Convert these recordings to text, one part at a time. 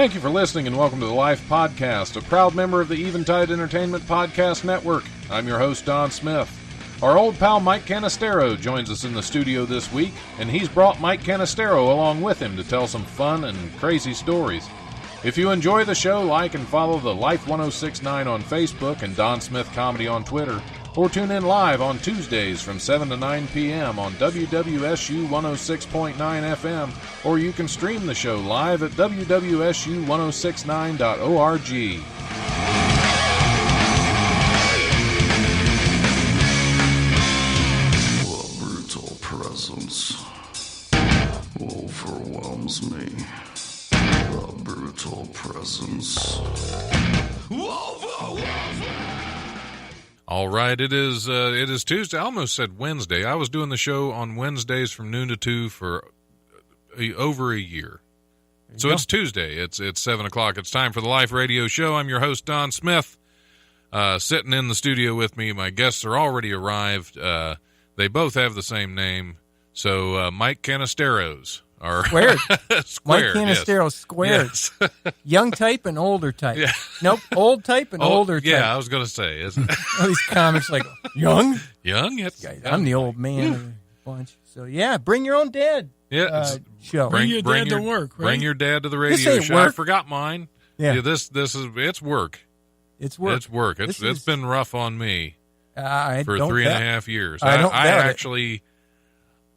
Thank you for listening and welcome to the Life Podcast, a proud member of the Eventide Entertainment Podcast Network. I'm your host, Don Smith. Our old pal Mike Canistero joins us in the studio this week, and he's brought Mike Canistero along with him to tell some fun and crazy stories. If you enjoy the show, like and follow the Life 1069 on Facebook and Don Smith Comedy on Twitter, or tune in live on Tuesdays from 7 to 9 p.m. on WWSU 106.9 FM, or you can stream the show live at wwsu1069.org. The brutal presence overwhelms me. The brutal presence overwhelms me. All right, it is Tuesday. I almost said Wednesday. I was doing the show on Wednesdays from noon to 2 for over a year. So it's Tuesday. It's 7 o'clock. It's time for the Life Radio Show. I'm your host, Don Smith. Sitting in the studio with me, my guests are already arrived. They both have the same name. So Mike Canisteros. Squared. Squared, Mike Canistero, yes. squared. Yes. Young type and older type. Yeah. Nope, old type and older type. Yeah, I was going to say. All these comics like, young? Young? I'm the old man of the bunch. So, yeah, bring your own dad show. Bring your dad to work, right? Bring your dad to the This radio ain't show. work. I forgot mine. Yeah. This is, it's work. It's work. It's work. It's been rough on me for 3.5 years. I don't doubt it. actually...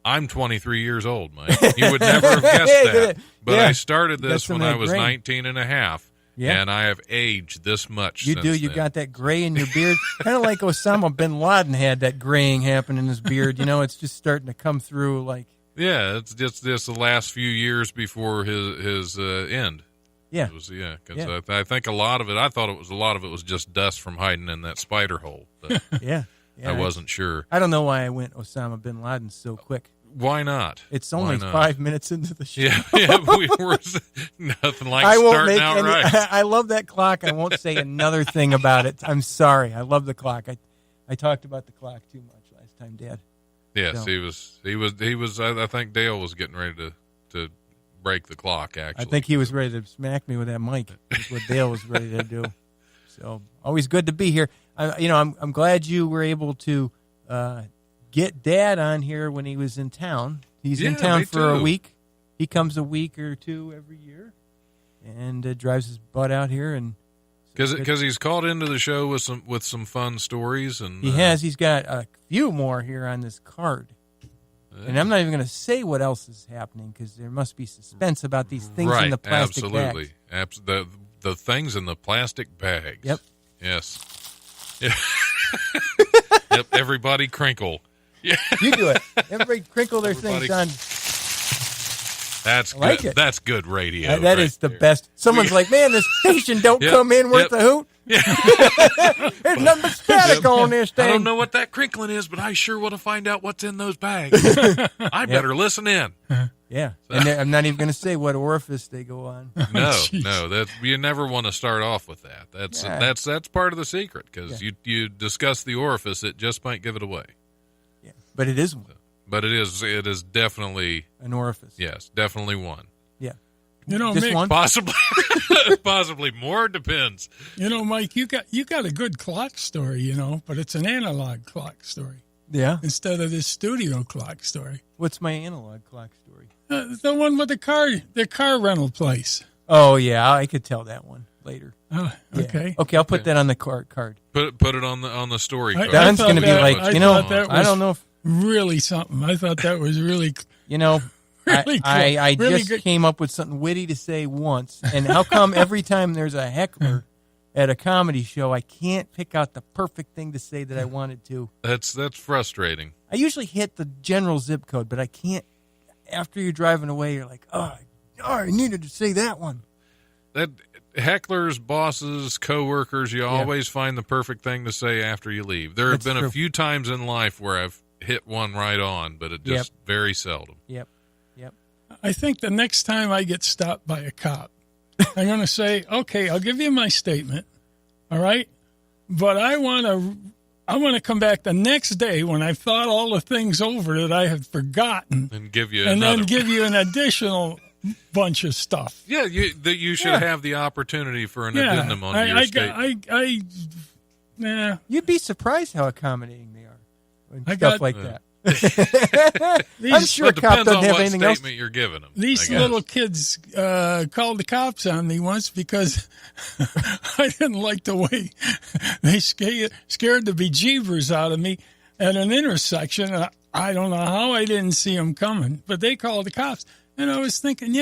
I'm 23 years old, Mike. You would never have guessed that. But Yeah. I started this when I was gray. 19 and a half, Yeah. and I have aged this much You since do. You then. got that gray in your beard. Kind of like Osama bin Laden had that graying happen in his beard. You know, it's just starting to come through like... Yeah, it's just the last few years before his end. Yeah. It was, because I think a lot of it, I thought a lot of it was just dust from hiding in that spider hole. But Yeah. I wasn't sure. I don't know why I went Osama bin Laden so quick. Why not? It's only Why not? 5 minutes into the show. Yeah, we were nothing like I won't starting make out any. right. I love that clock. I won't say another thing about it. I'm sorry. I love the clock. I talked about the clock too much last time, Dad. Yes, So. he was. I think Dale was getting ready to break the clock. Actually, I think he was ready to smack me with that mic. That's what Dale was ready to do. So always good to be here. I'm glad you were able to get Dad on here when he was in town. He's in town me for a too. week. He comes a week or two every year, and drives his butt out here. And because he's called into the show with some fun stories, and he has. He's got a few more here on this card. And I'm not even going to say what else is happening because there must be suspense about these things in the plastic absolutely. bags. The things in the plastic bags. Yep. Yes. Yeah. Yep. Everybody crinkle. Yeah. You do it. Everybody crinkle their things on. That's good. like it. That's good radio. That is the best. Someone's like, man, this station don't Yep, come in worth yep. a hoot. There's nothing but static on this thing. I don't know what that crinkling is, but I sure want to find out what's in those bags. I better listen in. Yeah. And I'm not even going to say what orifice they go on. No, that you never want to start off with that. That's part of the secret because you discuss the orifice, it just might give it away. Yeah. But it is one. But it is definitely An orifice. yes, definitely one. Yeah. You know, Just Mick, one? Possibly more, depends. you know, Mike, you got a good clock story, but it's an analog clock story Yeah. instead of this studio clock story. What's my analog clock story? The one with the car rental place. Oh, yeah. I could tell that one later. Oh, Yeah. okay. Okay, I'll put that on the card. Put it on the story card. Don's thought going to be that- like, I you know, thought that I don't know if, Really something. I thought that was really, you know, really cool. I Really just good. came up with something witty to say once. And how come every time there's a heckler at a comedy show, I can't pick out the perfect thing to say that I wanted to? That's frustrating. I usually hit the general zip code, but I can't. After you're driving away, you're like, oh, I needed to say that one. That hecklers, bosses, coworkers, you always find the perfect thing to say after you leave. There have That's been true. a few times in life where I've hit one right on, but it just very seldom. Yep. I think the next time I get stopped by a cop, I'm going to say, okay, I'll give you my statement. All right. But I want to come back the next day when I've thought all the things over that I had forgotten And give you and another then give you an additional bunch of stuff. Yeah, you should have the opportunity for an addendum on your statement. Yeah. You'd be surprised how accommodating they are. And I stuff got- like that. I'm sure a It cop depends doesn't on have what anything else. statement you're giving them. These little kids called the cops on me once because I didn't like the way they scared the bejeebers out of me at an intersection. I don't know how I didn't see them coming, but they called the cops. And I was thinking,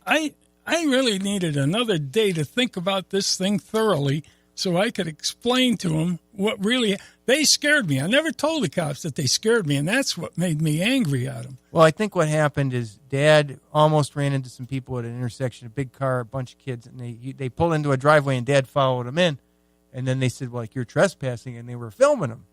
I really needed another day to think about this thing thoroughly so I could explain to them what really... They scared me. I never told the cops that they scared me, and that's what made me angry at them. Well, I think what happened is Dad almost ran into some people at an intersection, a big car, a bunch of kids, and they pulled into a driveway, and Dad followed them in. And then they said, well, you're trespassing, and they were filming them.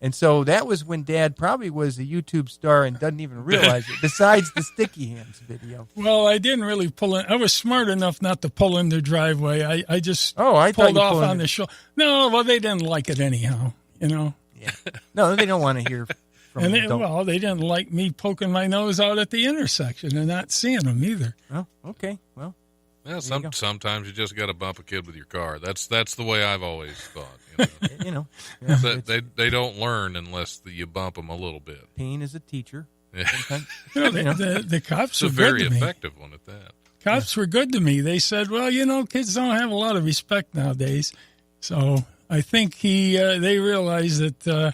And so that was when Dad probably was a YouTube star and doesn't even realize it, besides the Sticky Hands video. Well, I didn't really pull in. I was smart enough not to pull in their driveway. I just I thought pulled you off pulled on in. the show. No, well, they didn't like it anyhow, Yeah. No, they don't want to hear from And an adult. they didn't like me poking my nose out at the intersection and not seeing them either. Oh, okay. Well, Yeah, you go. sometimes you just got to bump a kid with your car. That's the way I've always thought. you know. They don't learn unless you bump them a little bit. Pain is a teacher. Yeah. Sometimes. The cops It's a were very good to me. effective one at that. Cops were good to me. They said, well, kids don't have a lot of respect nowadays. So I think they realized that,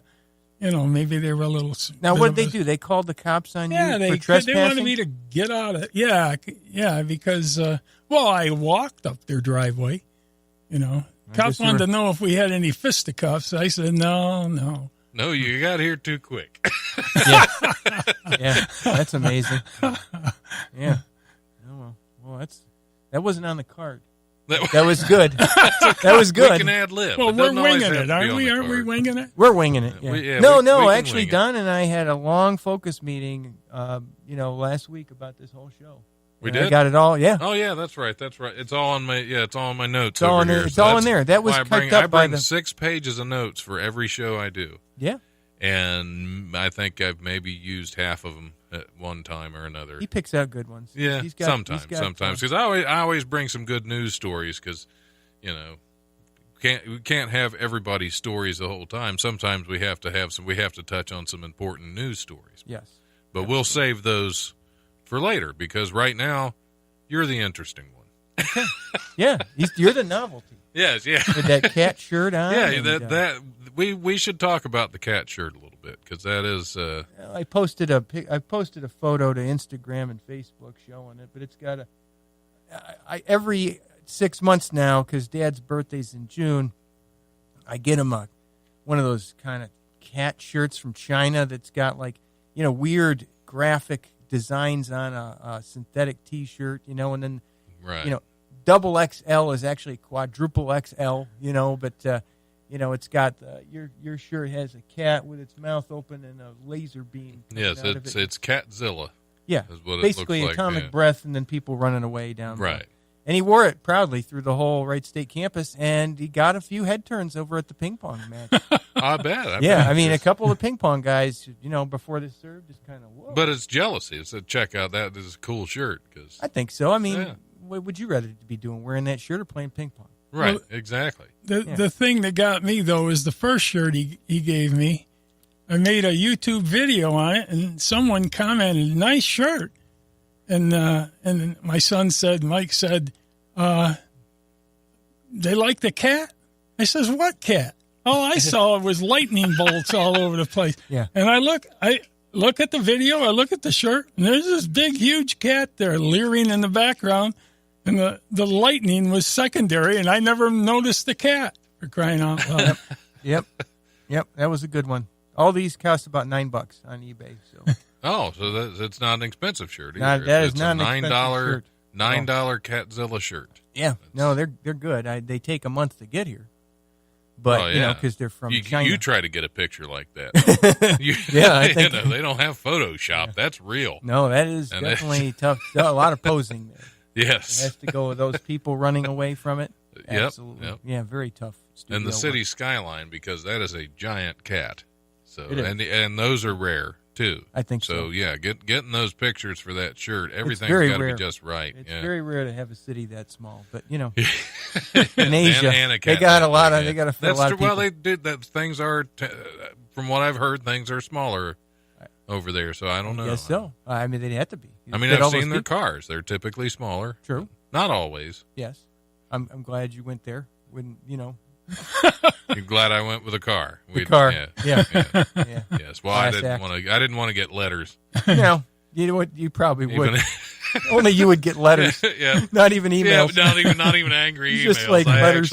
maybe they were a little... Now, bit what of did a- they do? They called the cops on Yeah, you they for trespassing? wanted me to get out of... Yeah, because, I walked up their driveway, Cops wanted to know if we had any fisticuffs. I said, no. No, you got here too quick. Yeah, that's amazing. Yeah. Oh, well, that wasn't on the card. That was good. That was We good. can ad lib. Well, we're winging it, aren't we? Aren't we winging it? We're winging it. Yeah. We no, can actually, wing it. Don and I had a long focus meeting, last week about this whole show. We And I did? got it all. Yeah. Oh yeah, that's right. It's all on my it's all on my notes. It's all over in there. here. It's all in that's there. That was why typed up I by bring the- 6 pages of notes for every show I do, Yeah. and I think I've maybe used half of them at one time or another. He picks out good ones. Yeah, He's got sometimes because I always bring some good news stories because we can't have everybody's stories the whole time. Sometimes we have to touch on some important news stories. Yes. But we'll save those for later because right now you're the interesting one. Yeah. You're the novelty Yes, yeah. with that cat shirt on. Yeah, and, we should talk about the cat shirt a little bit because that is I posted a photo to Instagram and Facebook showing it, but it's got every 6 months now, because Dad's birthday's in June, I get him one of those kind of cat shirts from China that's got weird graphic designs on a synthetic T-shirt, and then right. double XL is actually quadruple XL, but it's got your shirt has a cat with its mouth open and a laser beam. Yes, out of it's Catzilla. Yeah, is what it basically looks like, atomic yeah. breath and then people running away down there. Right. And he wore it proudly through the whole Wright State campus, and he got a few head turns over at the ping pong match. I bet. Yeah, I mean, a couple of ping pong guys, before they served, just kind of, whoa. But it's jealousy. It's a check out that is a cool shirt because I think so. I mean, Yeah. what would you rather be doing, wearing that shirt or playing ping pong? right, Well, exactly. The thing that got me, though, is the first shirt he gave me. I made a YouTube video on it, and someone commented, nice shirt. And my son said, Mike said, they like the cat? I says, what cat? All I saw was lightning bolts all over the place. Yeah. And I look at the video, I look at the shirt, and there's this big, huge cat there leering in the background, and the lightning was secondary, and I never noticed the cat, for crying out loud. Yep, that was a good one. All these cost about $9 on eBay. So Oh, so it's not an expensive shirt either. Not- that is It's not a an expensive shirt. $9 Catzilla shirt. yeah, no, they're good. They take a month to get here, but Oh, yeah. because they're from You China. try to get a picture like that. Yeah, I think- they don't have Photoshop. That's real. No, that is And definitely tough. A lot of posing there. It Yes. has to go with those people running away from it. Yep, Absolutely. yep. Yeah, very tough. And the studio city work. skyline because that is a giant cat. So It is. and those are rare too. I think so. So yeah, getting those pictures for that shirt, everything's very got to be rare. just right. It's yeah. very rare to have a city that small, but in And Asia, a they cat got a that lot big, of. They got to fit That's a lot true. of people. Well, they did that. Things are, from what I've heard, things are smaller over there. So I don't know. Yes, so. I mean, they'd have to be. I mean, I've seen their cars. They're typically smaller. True. Not always. Yes, I'm glad you went there. When You're glad I went with a car. The car. Yeah. Yeah. Yes. Well, I Class act. didn't want to get letters. you know what? You probably would. Even- Only you would get letters. yeah. Not even emails. Yeah, not even angry emails. Just like letters.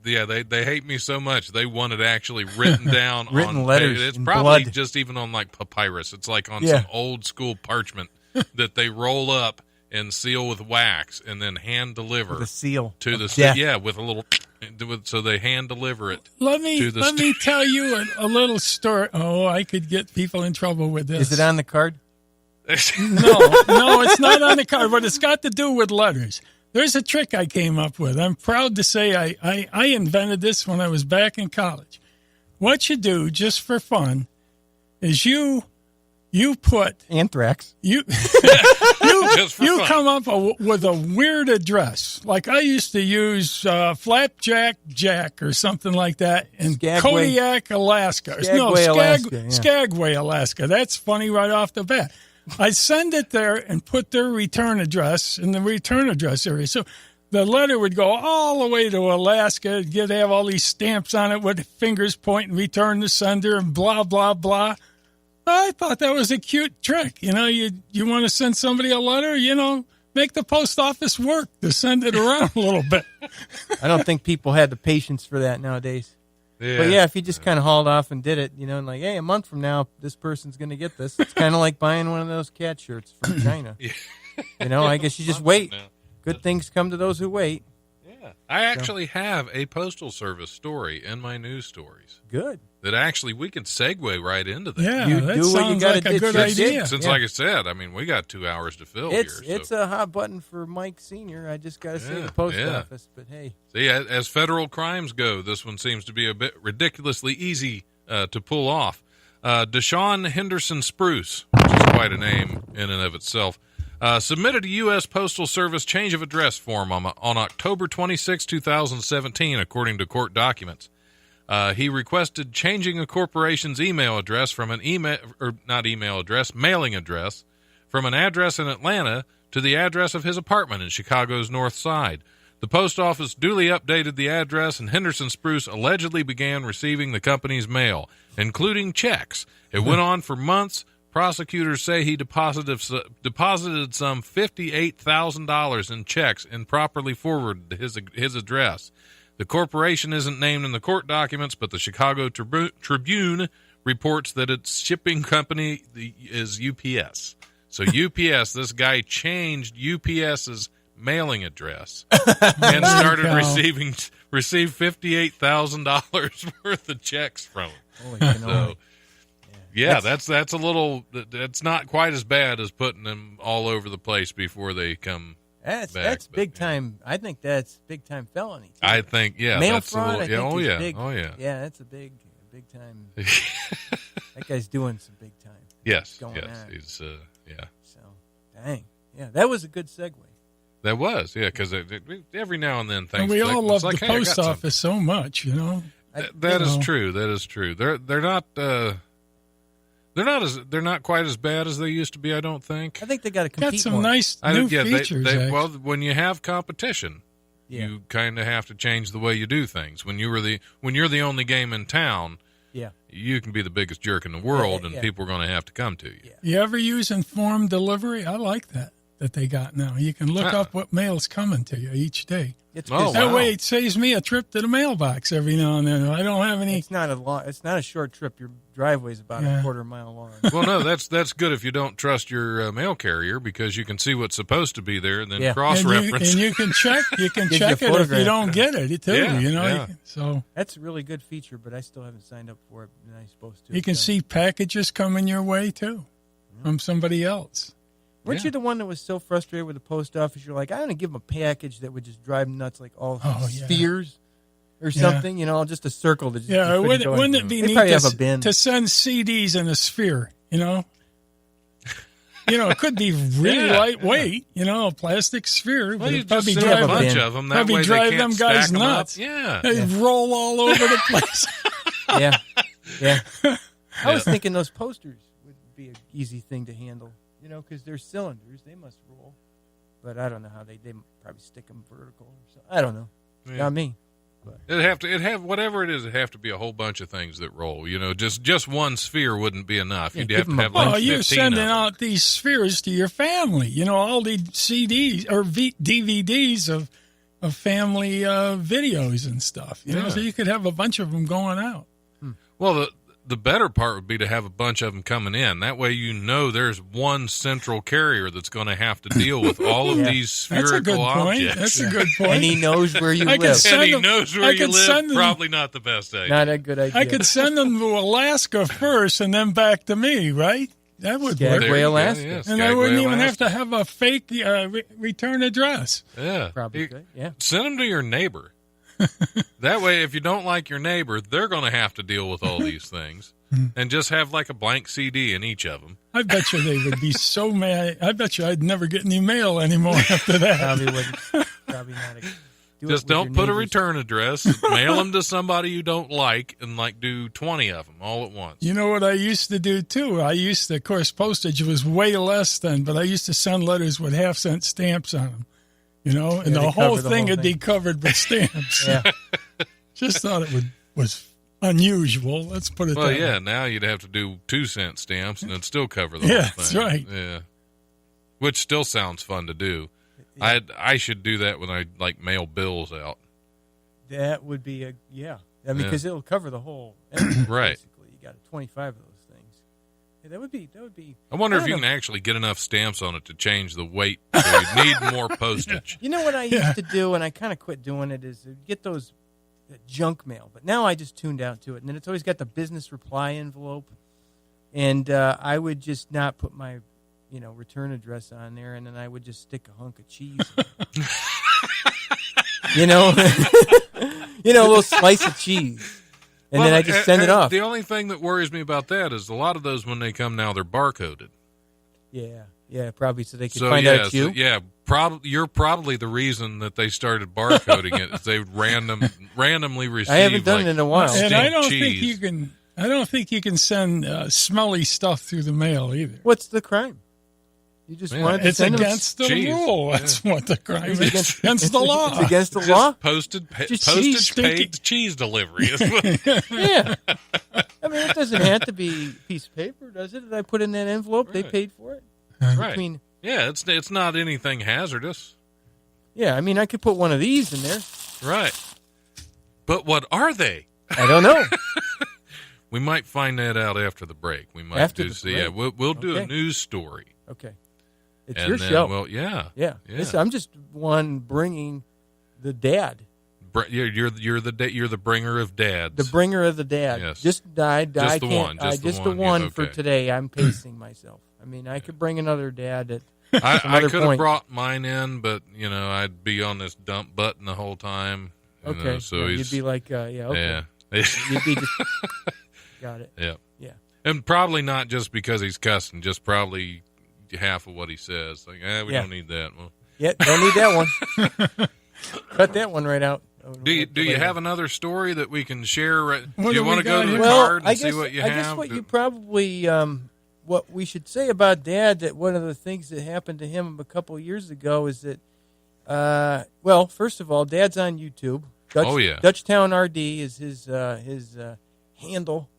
They hate me so much. They want it actually written down Written on letters It's in probably blood. just even on like papyrus. It's like on Yeah. some old school parchment that they roll up and seal with wax and then hand deliver With a seal to of the death. yeah with a little so they hand deliver it. Let me To the me tell you a little story. Oh, I could get people in trouble with this. Is it on the card? No, it's not on the card, but it's got to do with letters. There's a trick I came up with. I'm proud to say I invented this when I was back in college. What you do, just for fun, is you put Anthrax. you Just for you fun. come up with a weird address. Like I used to use Flapjack Jack or something like that in Skagway. Kodiak, Alaska. Skagway, Alaska, yeah. Skagway, Alaska. That's funny right off the bat. I send it there and put their return address in the return address area. So the letter would go all the way to Alaska. It'd have all these stamps on it with fingers pointing, return to sender, and blah, blah, blah. I thought that was a cute trick. You want to send somebody a letter, make the post office work to send it around a little bit. I don't think people had the patience for that nowadays. But yeah, if you just kind of hauled off and did it, and like, hey, a month from now, this person's going to get this. It's kind of like buying one of those cat shirts from China. I guess you just wait. Good things come to those who wait. Yeah. I actually have a postal service story in my news stories. Good. That actually we can segue right into that. Yeah, You that do what you sounds gotta like a do. good Just idea. Since, Yeah. like I said, I mean, we got 2 hours to fill It's here. it's a hot button for Mike Sr. I just got to say Yeah, the post yeah. office. But hey, See, as federal crimes go, this one seems to be a bit ridiculously easy to pull off. Deshaun Henderson Spruce, which is quite a name in and of itself, submitted a U.S. Postal Service change of address form on October 26, 2017, according to court documents. He requested changing a corporation's email address from an mailing address from an address in Atlanta to the address of his apartment in Chicago's North Side. The post office duly updated the address, and Henderson Spruce allegedly began receiving the company's mail, including checks. It went on for months. Prosecutors say he deposited some $58,000 in checks improperly forwarded to his address. The corporation isn't named in the court documents, but the Chicago Tribune reports that its shipping company is UPS. So UPS, this guy changed UPS's mailing address and started received $58,000 worth of checks from him. holy cannoli. So, yeah, that's a little. That's not quite as bad as putting them all over the place before they come. That's but, big time. I think that's big time felony. Too. I think, yeah, Mail that's fraud. a little, I think yeah, is big. oh yeah. That's a big time. That guy's doing some big time. Yes, going yes, on. he's yeah. So, dang, yeah, that was a good segue. That was, yeah, because every now and then things. And we all click. love It's like, the hey, I got post something. office so much, That is true. That is true. They're not quite as bad as they used to be. I don't think. I think they got to compete Got some more. nice new features. actually. Well, when you have competition, Yeah. you kind of have to change the way you do things. When you're the only game in town, Yeah. you can be the biggest jerk in the world, Yeah. and people are going to have to come to you. Yeah. You ever use informed delivery? I like that they got now. You can look up what mail's coming to you each day. It's Oh, good. That wow. way it saves me a trip to the mailbox every now and then. I don't have any. It's not a short trip. Your driveway's about Yeah. a quarter mile long. Well, no, that's good if you don't trust your mail carrier because you can see what's supposed to be there and then Yeah. cross-reference. And you can check. You can Gives you a check it if photograph. you don't get it too. Yeah, yeah. So That's a really good feature, but I still haven't signed up for it, and I'm supposed to. you can So- see packages coming your way too from somebody else. Weren't Yeah. you the one that was so frustrated with the post office? You're like, I'm going to give them a package that would just drive them nuts, like all Oh, yeah. spheres. or something, just a circle. To just Yeah, keep going. wouldn't it be They neat probably have a bin. to send CDs in a sphere, it could be really lightweight, a plastic sphere. Well, but you it'd just probably send a drive bunch of them. That probably way they drive can't them guys stack 'em up. nuts. Yeah. They'd roll all over the place. Yeah. I was thinking those posters would be an easy thing to handle, because they're cylinders. They must roll. But I don't know how they probably stick them vertical or something. I don't know. Yeah. Not me. But. It'd have whatever it is. It'd have to be a whole bunch of things that roll. Just one sphere wouldn't be enough. Yeah, You'd give have to them a have bunch. like Well, 15 you're sending of them. out these spheres to your family. All the CDs or DVDs of family videos and stuff. So you could have a bunch of them going out. Well, the better part would be to have a bunch of them coming in. That way, there's one central carrier that's going to have to deal with all of these That's a good spherical point. objects. That's a good point. And he knows where you I could live. send And he them- knows I where you could live. send them- Probably not the best idea. Not a good idea. I could send them to Alaska first and then back to me, right? That would work. Skagway, Alaska. Yeah, And I wouldn't Skagway, even have Alaska. to have a fake return address. Yeah, Probably good. Yeah. Send them to your neighbor. That way, if you don't like your neighbor, they're going to have to deal with all these things. And just have like a blank CD in each of them. I bet you they would be so mad. I bet you I'd never get any mail anymore after that. Probably wouldn't. Probably not. Just don't put a return address. Mail them to somebody you don't like, and do 20 of them all at once. You know what I used to do too? Of course, postage was way less then, but I used to send letters with 50-cent stamps on them. And they the whole cover the thing whole would be thing. covered with stamps. Yeah. Just thought it was unusual. Let's put it Well, that yeah, way. now you'd have to do 2-cent stamps and it'd still cover the whole thing. That's right. Yeah. Which still sounds fun to do. I should do that when I mail bills out. That would be because it'll cover the whole Right. Basically, you got 25 of those things. Yeah, that would be. I wonder if don't you know. can actually get enough stamps on it to change the weight. So you need more postage. You know what I used to do, and I kind of quit doing it, is get those junk mail. But now I just tuned out to it, and then it's always got the business reply envelope, and I would just not put my return address on there, and then I would just stick a hunk of cheese in it. A little slice of cheese, and then I just send it off. The only thing that worries me about that is a lot of those, when they come now, they're barcoded. Yeah, probably so they can find out it's you. You're probably the reason that they started barcoding it. Is they randomly received. I haven't done it in a while. And I don't cheese. think you can. I don't think you can send smelly stuff through the mail either. What's the crime? You just wanted to It's send them against the cheese. rule. That's what the crime is. It's Against the law. It's against the Just law. postage cheese. paid cheese delivery. Yeah. I mean, it doesn't have to be a piece of paper, does it? That I put in that envelope, they Right. paid for it. Right. Yeah, it's not anything hazardous. Yeah, I mean, I could put one of these in there. Right. But what are they? I don't know. We might find that out after the break. We might After do the so. break. Yeah, we'll do a Okay. news story. Okay. It's And your then, show. Well, yeah. Yeah. I'm just one bringing the dad. You're the bringer of dads. The bringer of the dad. Yes. Just died. Just I the can't. one, I just the just the one. Yeah, one for okay. today. I'm pacing myself. I mean, I could bring another dad at I other could have point. brought mine in, but I'd be on this dump button the whole time. Okay. So Yeah, he's you'd be like, okay. yeah. You'd be just got it. Yeah. Yeah. And probably not just because he's cussing, just probably half of what he says. Like, we Yeah. don't need that. Well, Yeah, don't need that one. Cut that one right out. do you have another story that we can share? Do What you do want we to go got to the here? card and I see what you I have? guess what you probably what we should say about Dad, that one of the things that happened to him a couple of years ago is that well, first of all, Dad's on YouTube. Oh, yeah. Dutchtown RD is his handle.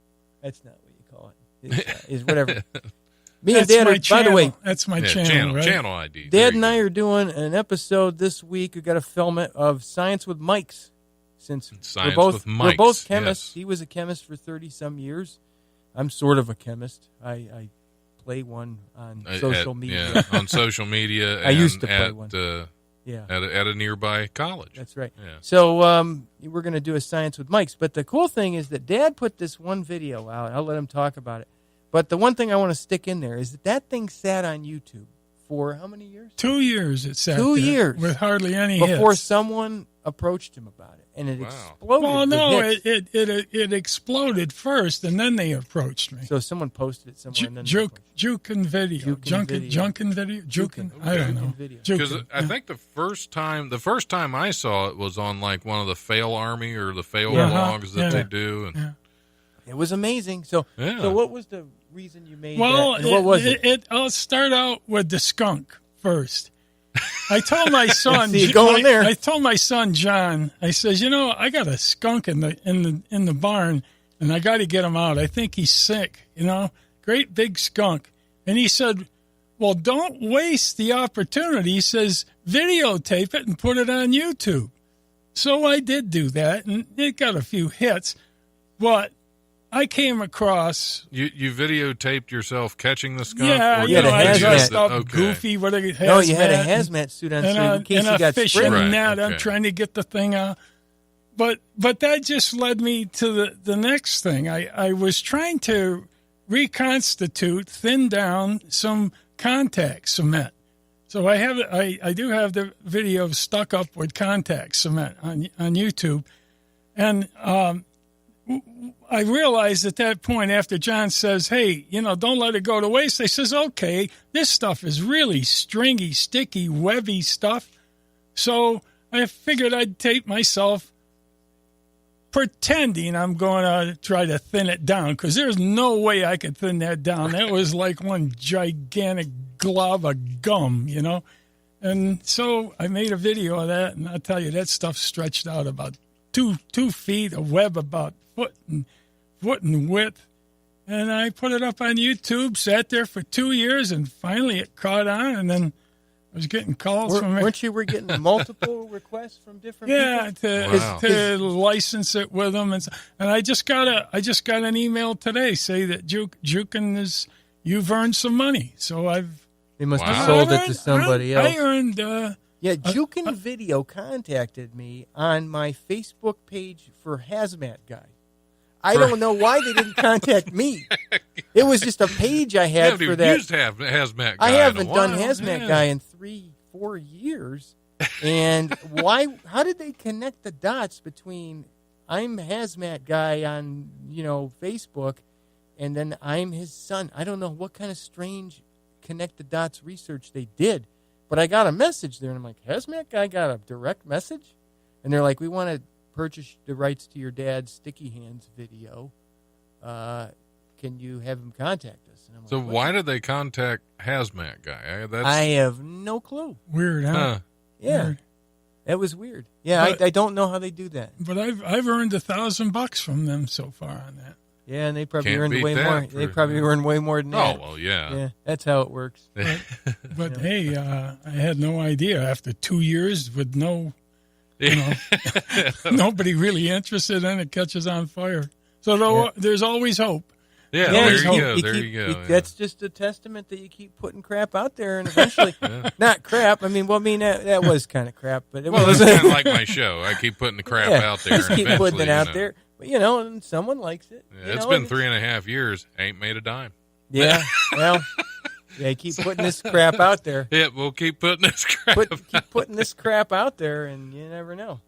That's not what you call it. His whatever. Me and That's Dad my are, channel. by the way, That's my Yeah, channel, right? channel ID. There Dad you and I go. are doing an episode this week. We got to film it of Science with Mikes. Since Science we're both with Mikes, we're both chemists. yes. He was a chemist for 30-some years. I'm sort of a chemist. I play one on social media. Yeah, on social media. I used to and play at, one. Yeah, at a nearby college. that's right. Yeah. So we're going to do a Science with Mikes. But the cool thing is that Dad put this one video out. I'll let him talk about it. But the one thing I want to stick in there is that thing sat on YouTube for how many years? 2 years it sat 2 there years. with hardly any Before hits. someone approached him about it. and it Wow. exploded. Well, with no, hits. it exploded first, and then they approached me. So someone posted it somewhere. And then they Jukin video, Junkin video, Jukin. I don't know. Because Jukin, I think the first time I saw it was on like one of the Fail Army or the Fail Yeah. blogs that Yeah. they do. And Yeah. It was amazing. So, Yeah. so what was the reason you made Well, that? And what was it? I'll start out with the skunk first. I told my son. See you going there. I told my son John. I says, I got a skunk in the barn, and I got to get him out. I think he's sick. Great big skunk. And he said, "Well, don't waste the opportunity." He says, "Videotape it and put it on YouTube." So I did do that, and it got a few hits, but I came across. you videotaped yourself catching the skunk? Yeah, or you had a I hazmat. dressed up Okay. goofy with a hazmat. No, you had a hazmat suit on, and so in case and you a got fishing sprayed. Right, net. I'm okay. trying to get the thing out. But that just led me to the next thing. I was trying to reconstitute, thin down some contact cement. So I do have the video stuck up with contact cement on YouTube. And I realized at that point, after John says, "Hey, don't let it go to waste," I says, "Okay, this stuff is really stringy, sticky, webby stuff." So I figured I'd tape myself pretending I'm going to try to thin it down, because there's no way I could thin that down. That was like one gigantic glob of gum, And so I made a video of that, and I'll tell you, that stuff stretched out about 2 feet, a web about foot in width. And I put it up on YouTube, sat there for 2 years, and finally it caught on, and then I was getting calls from Weren't you? We're getting multiple requests from different people. Wow. to license it with them, and I just got an email today say that Jukin you've earned some money. So They must Wow. have sold it to somebody else. I earned. Yeah, Jukin Video contacted me on my Facebook page for Hazmat Guy. I don't know why they didn't contact me. It was just a page I had for that. Used hazmat guy I haven't in a done while. Hazmat Guy in 3-4 years. And why? How did they connect the dots between I'm Hazmat Guy on Facebook, and then I'm his son? I don't know what kind of strange connect the dots research they did, but I got a message there, and I'm like, Hazmat Guy got a direct message, and they're like, we want to purchase the rights to your dad's Sticky Hands video. Can you have him contact us? And I'm like, So what? why did they contact hazmat guy? I have no clue. Weird, huh? Huh. Yeah, Weird. that was weird. Yeah, But- I don't know how they do that. But I've earned $1,000 from them so far on that. Yeah, and they probably Can't earned beat way that more. for- They probably earned way more than Oh, that. well, yeah. Yeah, that's how it works. But hey, I had no idea after 2 years with nobody really interested in it, catches on fire. So there's always hope. Yeah, Yeah, there you you go. keep- There keep- you go. yeah. That's just a testament that you keep putting crap out there, and eventually, not crap. I mean, that was kind of crap, but it Well, was. that's kind of like my show. I keep putting the crap out there. Just and keep putting it eventually, out there. But, and someone likes it. Yeah, it's been 3.5 years. Ain't made a dime. Yeah, well, yeah, keep putting this crap out there. Yeah, we'll keep putting this crap. Keep putting this crap out there, and you never know.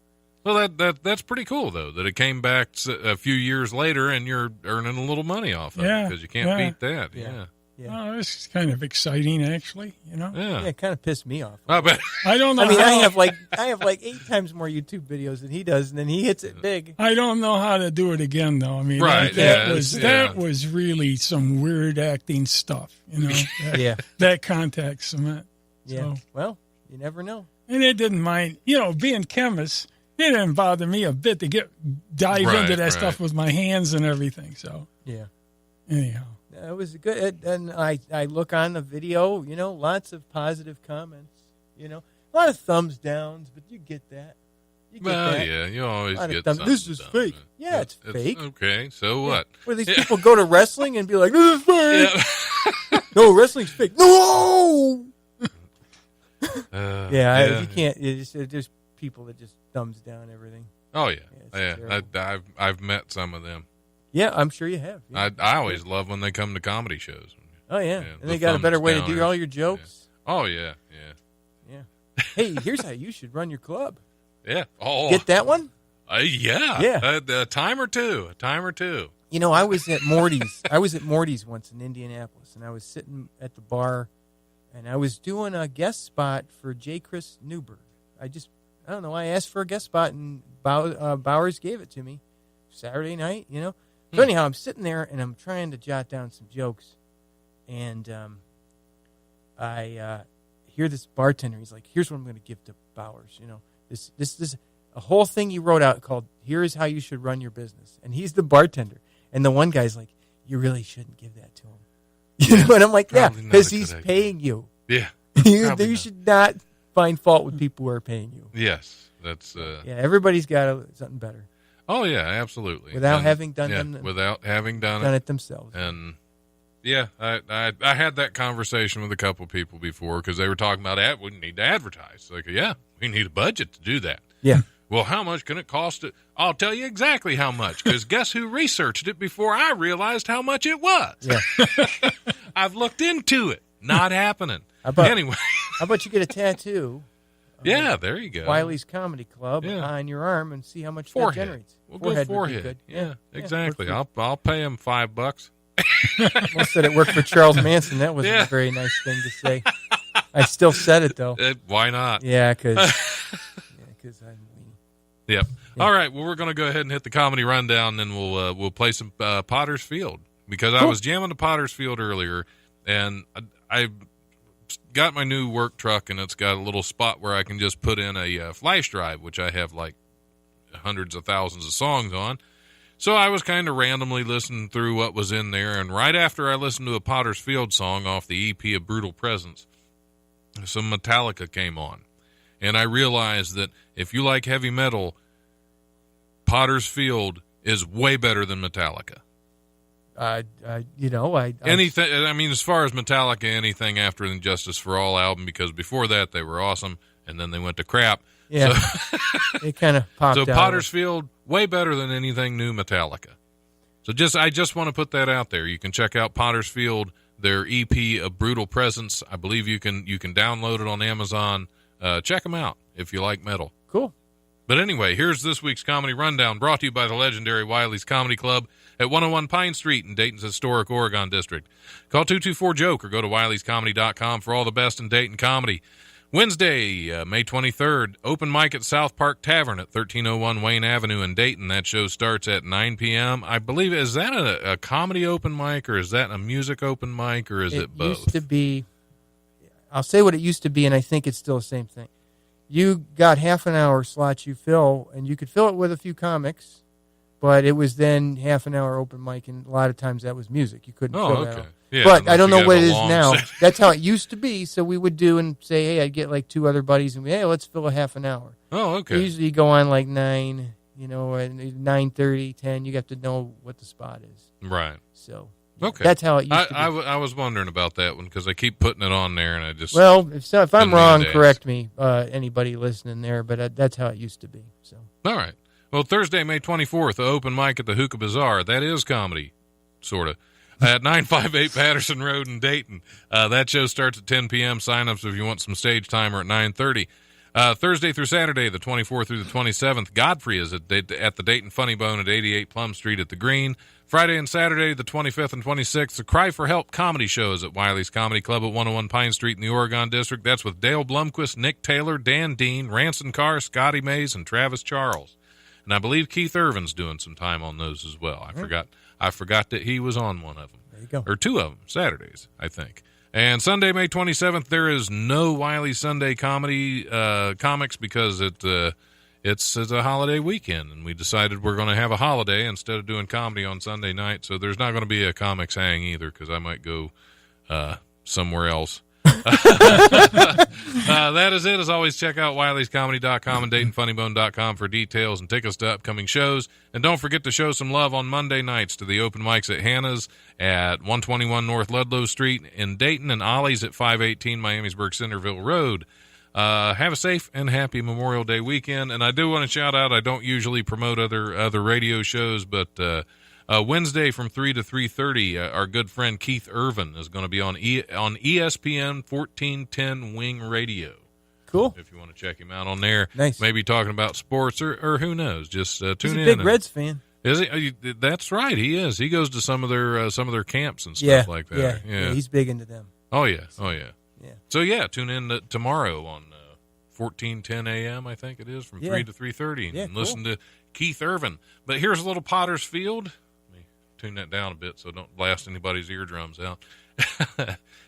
Well, that's pretty cool though. That it came back a few years later, and you're earning a little money off of it Yeah, because you can't yeah. beat that. Yeah. Yeah. Oh, this is kind of exciting, actually. Yeah. Yeah, it kind of pissed me off. I bet. I don't know. I mean, how, I have like 8 times more YouTube videos than he does, and then he hits it big. I don't know how to do it again, though. I mean, Right, that was really some weird acting stuff. That, Yeah, that contact cement. yeah. So, Well, you never know. and it didn't mind, being chemists. It didn't bother me a bit to dive Right, into that right. stuff with my hands and everything. So Yeah. anyhow, It was good, and I look on the video, lots of positive comments, a lot of thumbs downs, but you get that. You get Well, that. yeah, you always A lot of get thumbs. something This is done. fake. Yeah, it's fake. Okay, so what? Where these people go to wrestling and be like, this is fake. Yeah. No, wrestling's fake. No! Uh, You can't. There's people that just thumbs down everything. Oh yeah, Yeah, it's yeah. I've met some of them. Yeah, I'm sure you have. Yeah. I always love when they come to comedy shows. Oh, yeah. Yeah, And the they got a better thumbs way to down do is- all your jokes. Oh yeah, Yeah. Hey, here's how you should run your club. yeah. Oh, Get that one? Yeah. A time or two. You know, I was at Morty's. I was at Morty's once in Indianapolis, and I was sitting at the bar, and I was doing a guest spot for J. Chris Newberg. I don't know. I asked for a guest spot, and Bowers gave it to me Saturday night, you know. So anyhow, I'm sitting there, and I'm trying to jot down some jokes, and I hear this bartender. He's like, here's what I'm going to give to Bowers, you know. This a whole thing he wrote out called "Here is how you should run your business," and he's the bartender. And the one guy's like, "You really shouldn't give that to him." You know, and I'm like, "Yeah, because he's paying you. Yeah, you should not find fault with people who are paying you." Yes, that's. Yeah, everybody's got something better. Oh yeah, absolutely. Without having done it themselves. And yeah, I had that conversation with a couple of people before because they were talking about we need to advertise. Like, yeah, we need a budget to do that. Yeah. Well, how much can it cost? I'll tell you exactly how much, because guess who researched it before I realized how much it was? Yeah. I've looked into it. Not happening. Anyway. How about you get a tattoo? Yeah, there you go. Wiley's Comedy Club on your arm and see how much forehead. That generates. We'll go forehead. Good. Yeah, exactly. I'll pay him $5. Most said it worked for Charles Manson. That wasn't a very nice thing to say. I still said it, though. Why not? Yeah, because I'm... Yep. Yeah. All right. Well, we're going to go ahead and hit the comedy rundown, and then we'll play some Potter's Field, because I was jamming to Potter's Field earlier, and I got my new work truck, and it's got a little spot where I can just put in a flash drive, which I have like hundreds of thousands of songs on. So I was kind of randomly listening through what was in there, and right after I listened to a Potter's Field song off the EP of Brutal Presence, some Metallica came on. And I realized that if you like heavy metal, Potter's Field is way better than Metallica. Anything. I mean, as far as Metallica, anything after the Justice for All album, because before that they were awesome, and then they went to crap. Yeah, it kind of popped out. So Potter's Field, way better than anything new Metallica. So I just want to put that out there. You can check out Potter's Field, their EP of Brutal Presence. I believe you can download it on Amazon. Check them out if you like metal. Cool. But anyway, here's this week's Comedy Rundown, brought to you by the legendary Wiley's Comedy Club at 101 Pine Street in Dayton's historic Oregon District. Call 224-JOKE or go to wileyscomedy.com for all the best in Dayton comedy. Wednesday, May 23rd, open mic at South Park Tavern at 1301 Wayne Avenue in Dayton. That show starts at 9 p.m. I believe, is that a comedy open mic, or is that a music open mic, or is it both? It used to be... I'll say what it used to be, and I think it's still the same thing. You got half an hour slots you fill, and you could fill it with a few comics, but it was then half an hour open mic, and a lot of times that was music. You couldn't fill that out. Yeah, but I don't know what it is now. That's how it used to be. So we would do and say, hey, I'd get like two other buddies, and hey, let's fill a half an hour. Oh, okay. Usually you go on like 9, 9:30, 10. You have to know what the spot is. Right. So... Okay, that's how it used to be. I was wondering about that one because I keep putting it on there, and I just if I'm wrong, correct me, anybody listening there. But that's how it used to be. So all right. Well, Thursday, May 24th, the open mic at the Hookah Bazaar. That is comedy, sort of, at 958 Patterson Road in Dayton. That show starts at 10 p.m. Sign-ups if you want some stage time are at 9:30. Thursday through Saturday, the 24th through the 27th, Godfrey is at the Dayton Funny Bone at 88 Plum Street at the Green. Friday and Saturday, the 25th and 26th, the Cry for Help comedy shows at Wiley's Comedy Club at 101 Pine Street in the Oregon District. That's with Dale Blumquist, Nick Taylor, Dan Dean, Ranson Carr, Scotty Mays, and Travis Charles. And I believe Keith Irvin's doing some time on those as well. I forgot that he was on one of them. There you go. Or two of them, Saturdays, I think. And Sunday, May 27th, there is no Wiley Sunday comedy comics because it's a holiday weekend, and we decided we're going to have a holiday instead of doing comedy on Sunday night. So there's not going to be a comics hang either because I might go somewhere else. That is it. As always, check out wileyscomedy.com and DaytonFunnyBone.com for details and tickets to upcoming shows. And don't forget to show some love on Monday nights to the open mics at Hannah's at 121 North Ludlow Street in Dayton and Ollie's at 518 Miamisburg Centerville Road. Have a safe and happy Memorial Day weekend. And I do want to shout out, I don't usually promote other radio shows, but Wednesday from 3 to 3:30, our good friend Keith Irvin is going to be on ESPN 1410 Wing Radio. Cool. If you want to check him out on there. Nice. Maybe talking about sports or who knows. Just tune He's in. a big Reds fan. Is he? That's right. He is. He goes to some of their camps and stuff like that. Yeah. He's big into them. Oh yeah. Yeah. So tune in tomorrow on 14:10 a.m. I think it is from 3 to 3:30 and listen to Keith Irvin. But here's a little Potter's Field. Let me tune that down a bit so don't blast anybody's eardrums out.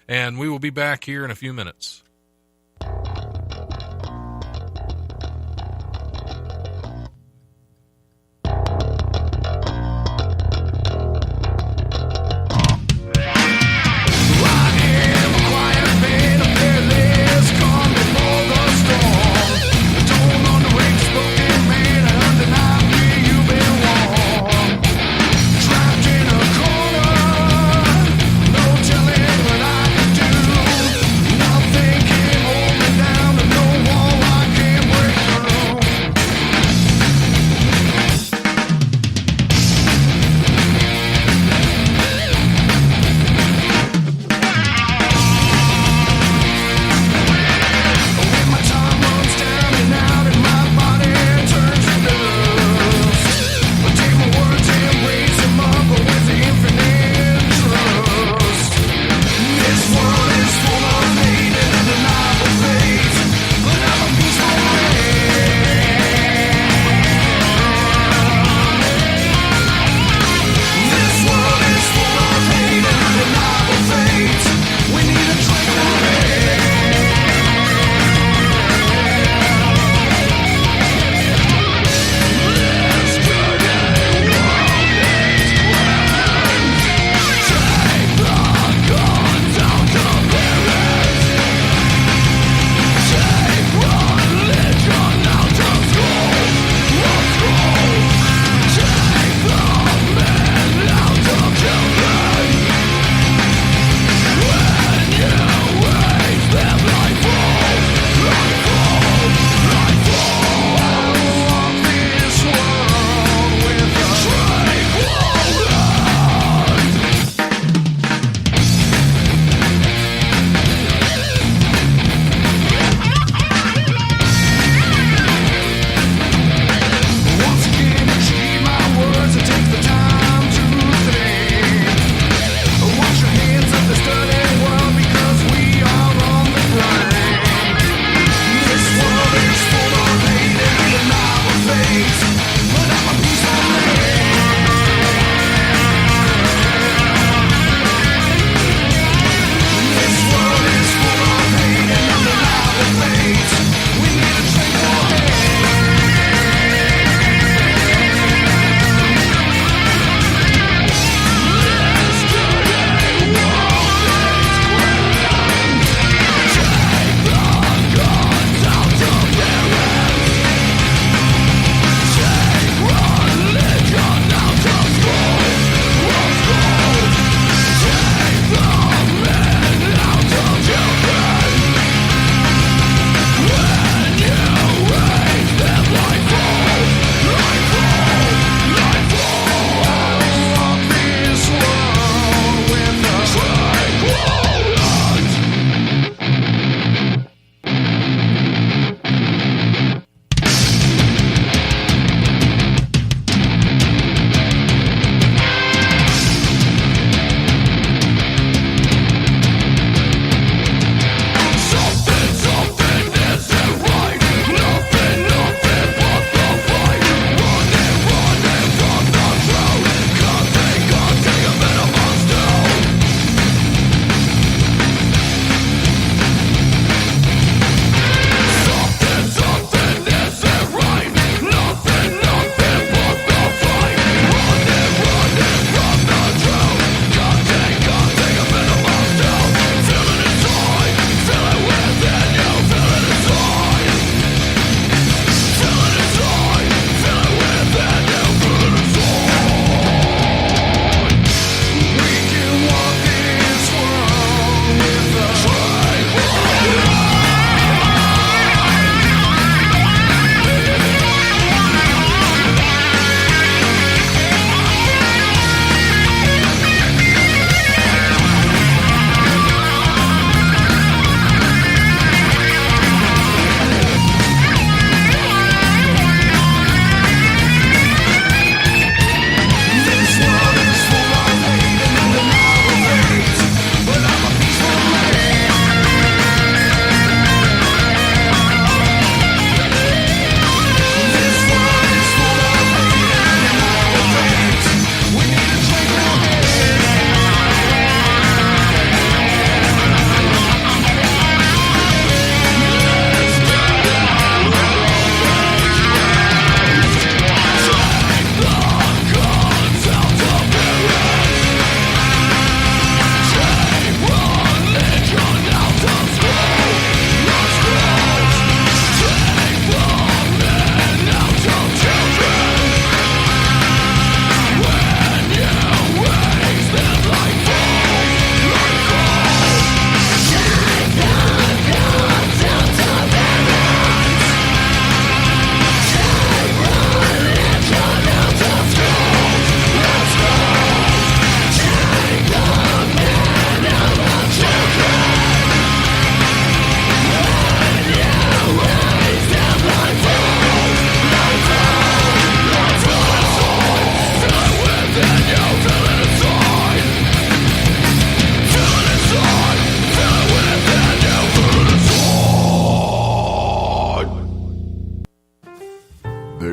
And we will be back here in a few minutes. Nothing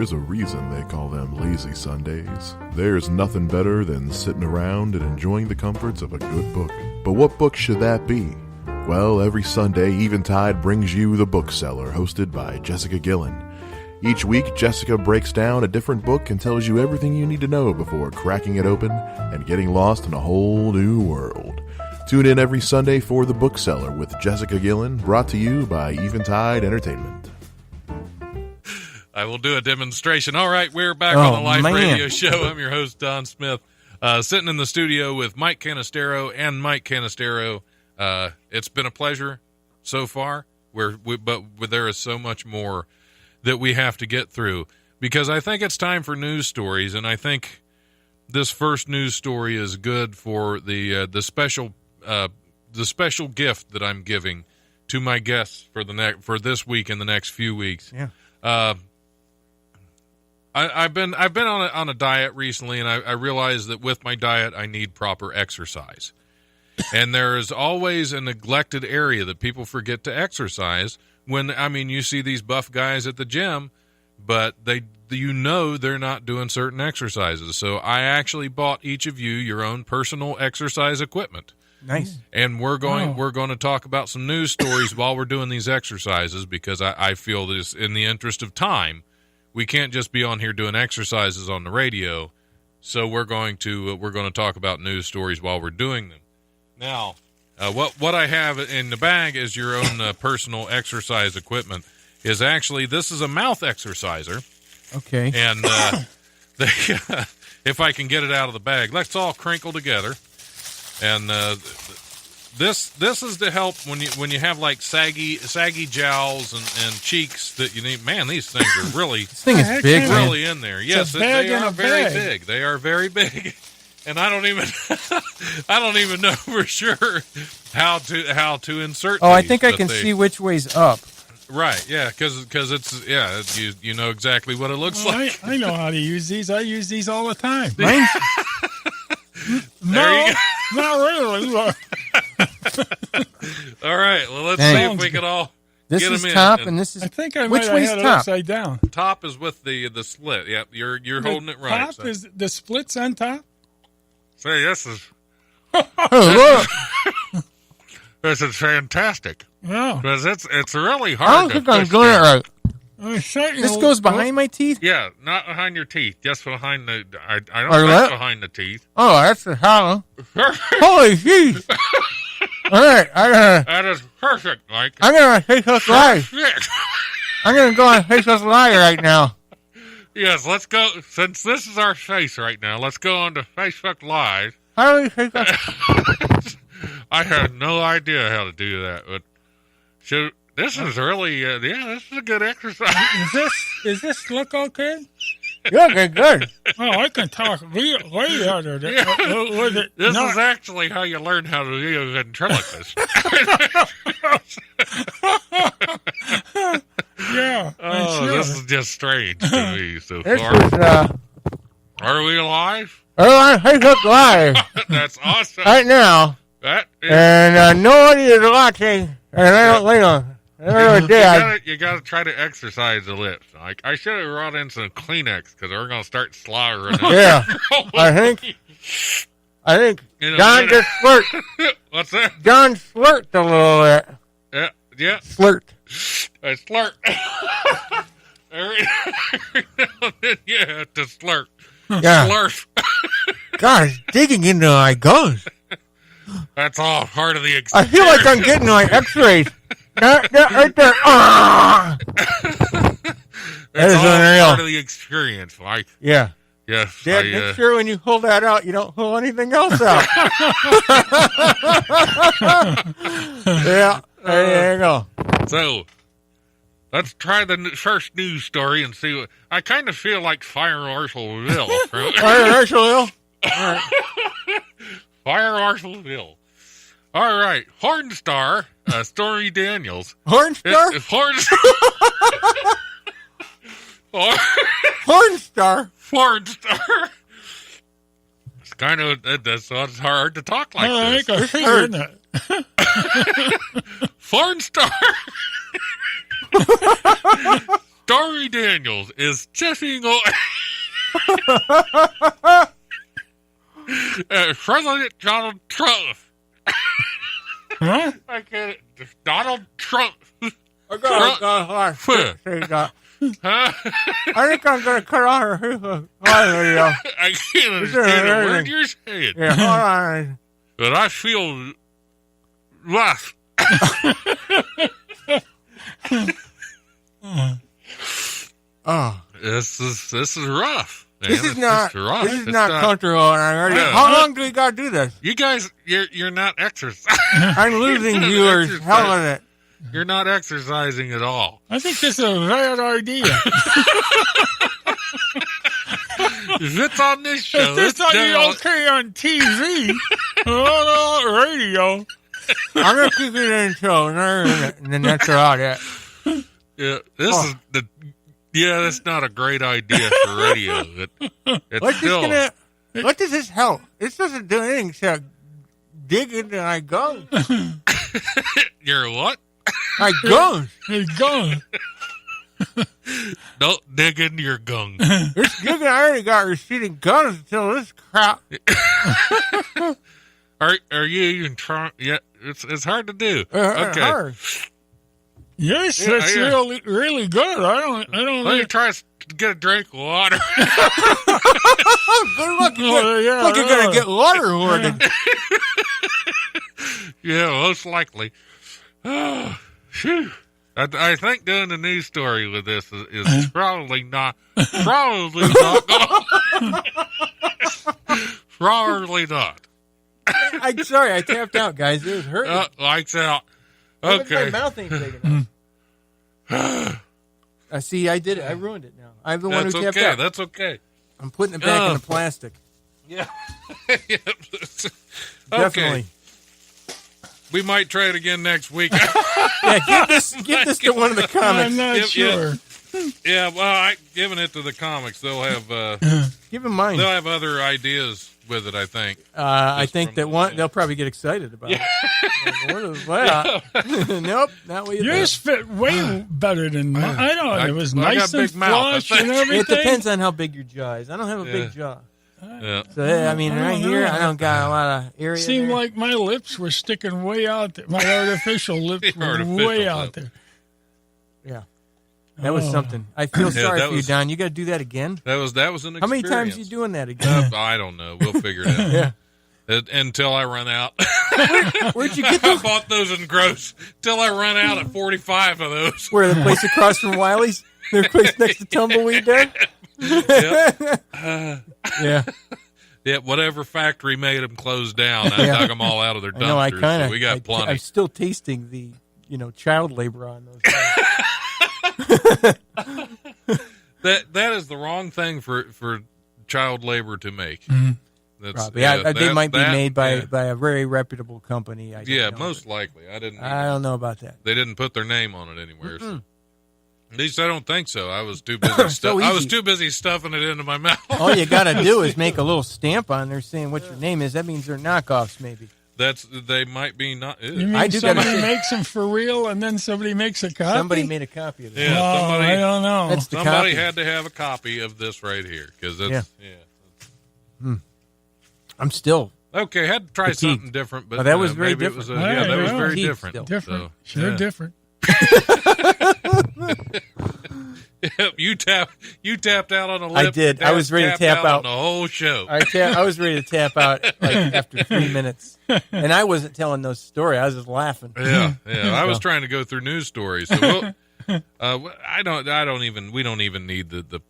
There's a reason they call them lazy Sundays. There's nothing better than sitting around and enjoying the comforts of a good book. But what book should that be? Well, every Sunday, Eventide brings you The Bookseller, hosted by Jessica Gillen. Each week, Jessica breaks down a different book and tells you everything you need to know before cracking it open and getting lost in a whole new world. Tune in every Sunday for The Bookseller with Jessica Gillen, brought to you by Eventide Entertainment. I will do a demonstration. All right, we're back on the live radio show. I'm your host, Don Smith, sitting in the studio with Mike Canistero and Mike Canistero. It's been a pleasure so far, but there is so much more that we have to get through, because I think it's time for news stories, and I think this first news story is good for the special gift that I'm giving to my guests for this week and the next few weeks. Yeah. I've been on a diet recently, and I realized that with my diet I need proper exercise. And there is always a neglected area that people forget to exercise. You see these buff guys at the gym, but they're not doing certain exercises. So I actually bought each of you your own personal exercise equipment. Nice. And we're going to talk about some news stories while we're doing these exercises, because I feel this in the interest of time. We can't just be on here doing exercises on the radio. So we're going to talk about news stories while we're doing them. Now, what I have in the bag is your own personal exercise equipment. This is a mouth exerciser. Okay. And if I can get it out of the bag, let's all crinkle together. And this is to help when you have like saggy jowls and cheeks that you need. Man, these things are really this thing is big, really in there. Yes, they are very big. They are very big. And I don't even know for sure how to insert. Oh, these, I think I can see which way's up. Right, yeah, because it's you know exactly what it looks like. I know how to use these. I use these all the time. No, not really. All right, well, let's see if we can all this get is them in. Top, and this is I think I which might way's have had top? it upside down. Top is with the slit. Yep, you're holding it right. Top So. is the splits on top. Say, this is Oh, look. this is fantastic, Yeah. because it's really I hard. don't think I'm doing it right. This goes behind. behind my teeth? Yeah, not behind your teeth, just behind the. I don't Or think what? behind the teeth. Oh, that's the hollow. Holy jeez. All right, That is perfect, Mike. I'm going to Facebook Live. I'm going to go on Facebook Live right now. Yes, let's go. Since this is our face right now, let's go on to Facebook Live. How do we Facebook? I have no idea how to do that, but this is really, this is a good exercise. Is this look okay? You're looking good. Oh, I can talk way harder. This is actually how you learn how to do ventriloquist. Yeah. Oh, sure. this is just strange to me so This far. is, Are we alive? we're on Facebook Live That's awesome. right now. That is, And nobody is watching. And I don't dad. you gotta try to exercise the lips. Like, I should have brought in some Kleenex, because we're gonna start slaughtering. Yeah. I think In a John minute. just flirt. What's that? John flirted a little bit. Yeah. Flirt. I slurp. Every now and then you have to slurp. Yeah. Slurp. Gosh, digging into my gums. That's all part of the I experience. feel like I'm getting my x-rays. Right there. Ah! That's is all unreal. part of the experience, Mike. Yeah. Yes. Dad, make sure when you pull that out, you don't pull anything else out. Yeah. There you go. So, let's try the first news story and see what... I kind of feel like Fire Marshal Bill. All right, Rachel. Fire Marshal Bill. All right. Hornstar, Stormy Daniels. Hornstar? Hornstar? Hornstar. It's kind of... That's why it's hard to talk like I this. think I figured that. Hornstar. Stormy Daniels is tipping President Donald Trump. Huh? I can't. Donald Trump. I think I'm going to cut off her video. I can't understand a word you're saying. Yeah, hold on. But I feel rough. Oh, This is rough. Man. this is not rough. this is It's not comfortable. Yeah. How long do we got to do this? You guys, you're not exercising. I'm losing viewers. Hell with it. You're not exercising at all. I think this is a bad idea. If it's on this show, If this it's on done. okay on TV, on radio. I'm going to keep it in show, and then that's all that. Yeah, this is the. Yeah, that's not a great idea for radio. What does this help? This doesn't do anything except dig into my gums. You're what? My gums. He's gone. Don't dig into your gung. This digging, I already got receding gums until this crap. Are you even trying? Yeah, it's hard to do. Okay, Hard. Yes, Yeah, that's yeah. really good. I don't let me think. try to get a drink of water. Good luck. Look, you're going to get water hoarded. Yeah, most likely. Phew. I think doing the news story with this is probably not gonna, probably not. I'm sorry, I tapped out, guys. It was hurting. Lights out. My Okay. mouth ain't big enough. See, I did it. I ruined it now. I'm the one That's who tapped okay. out. That's okay. I'm putting it back in the plastic. Yeah. Definitely. Okay. We might try it again next week. Yeah, give this to one of the comics. I'm not Yep, sure. Yeah, well, I giving it to the comics. They'll have Give him mine. they'll have other ideas with it. I think. I Just think from that the- one they'll probably get excited about it. Nope, not what you Yours think. fit way better than mine. I know. It was I got nice and big mouth, I flush and think. everything. It depends on how big your jaw is. I don't have a big jaw. Yeah. So, I mean, right here, I don't got a lot of area. Seemed there. like my lips were sticking way out there. My artificial lips were Artificial way lip. out there. Yeah. That was something. I feel sorry that for you, was- Don. You got to do that again. That was an How experience. many times you doing that again? I don't know. We'll figure it out. Yeah. Until I run out. Where'd you get I those? bought those in gross. Till I run out at 45 of those. Where, the place across from Wiley's? The place next to Tumbleweed there? Yep. Yeah. Yeah, whatever factory made them close down, I Yeah. dug them all out of their I know, I dumpsters. kind of. So we got plenty. I'm still tasting the, child labor on those things. That is the wrong thing for child labor to make. That's, Probably. yeah, They might be that- made by yeah. a very reputable company. I don't Yeah, know. most likely. I don't know about that. They didn't put their name on it anywhere. So. At least I don't think so. I was too busy. I was easy. too busy stuffing it into my mouth. All you got to do is make a little stamp on there saying what your name is. That means they're knockoffs, maybe. They might be not. You mean I do gotta somebody say- makes them for real and then somebody makes a copy? Somebody made a copy of that. Yeah, Oh, somebody. I don't know. That's the Somebody copy. had to have a copy of this right here because it's I'm still. okay. Had to try Fatigued. something different, but that was very maybe it was different. yeah, that was Yeah, very fatigued different. still. different. So, Sure, yeah. different. Yep, you tapped out on a I lip. did. I was ready to Tapped tap on out. the whole show. I was ready to tap out like after 3 minutes, and I wasn't telling no story. I was just laughing. Yeah. I was trying to go through news stories. So we don't even need the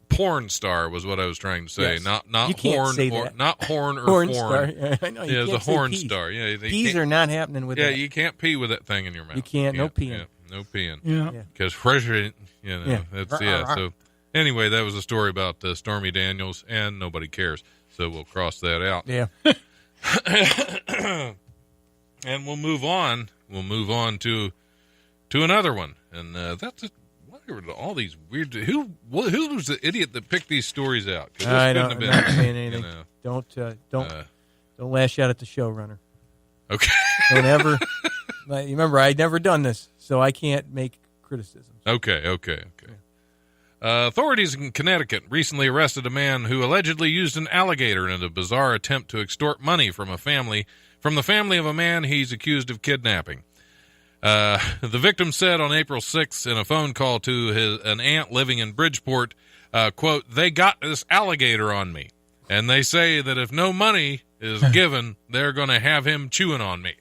porn star was what I was trying to say. Yes. Not You can't horn say or that. not horn or Porn foreign. star. Yeah, I know. You Yeah, can't the say horn peas. star. Yeah, they Peas can't- are not happening with Yeah, that. you can't pee with that thing in your mouth. You can't. No peeing. Yeah, no peeing. Yeah. Yeah. Because fresh, Yeah. that's So anyway, that was a story about Stormy Daniels, and nobody cares. So we'll cross that out, Yeah. and we'll move on. We'll move on to another one, and that's it. What are all these weird? Who was the idiot that picked these stories out? 'Cause this I couldn't don't. have I'm not been, saying anything. Don't lash out at the showrunner. Okay. Don't ever. You remember, I'd never done this, so I can't make criticisms. Okay. Authorities in Connecticut recently arrested a man who allegedly used an alligator in a bizarre attempt to extort money from the family of a man he's accused of kidnapping. The victim said on April 6th in a phone call to an aunt living in Bridgeport, quote, "They got this alligator on me, and they say that if no money is given, they're going to have him chewing on me."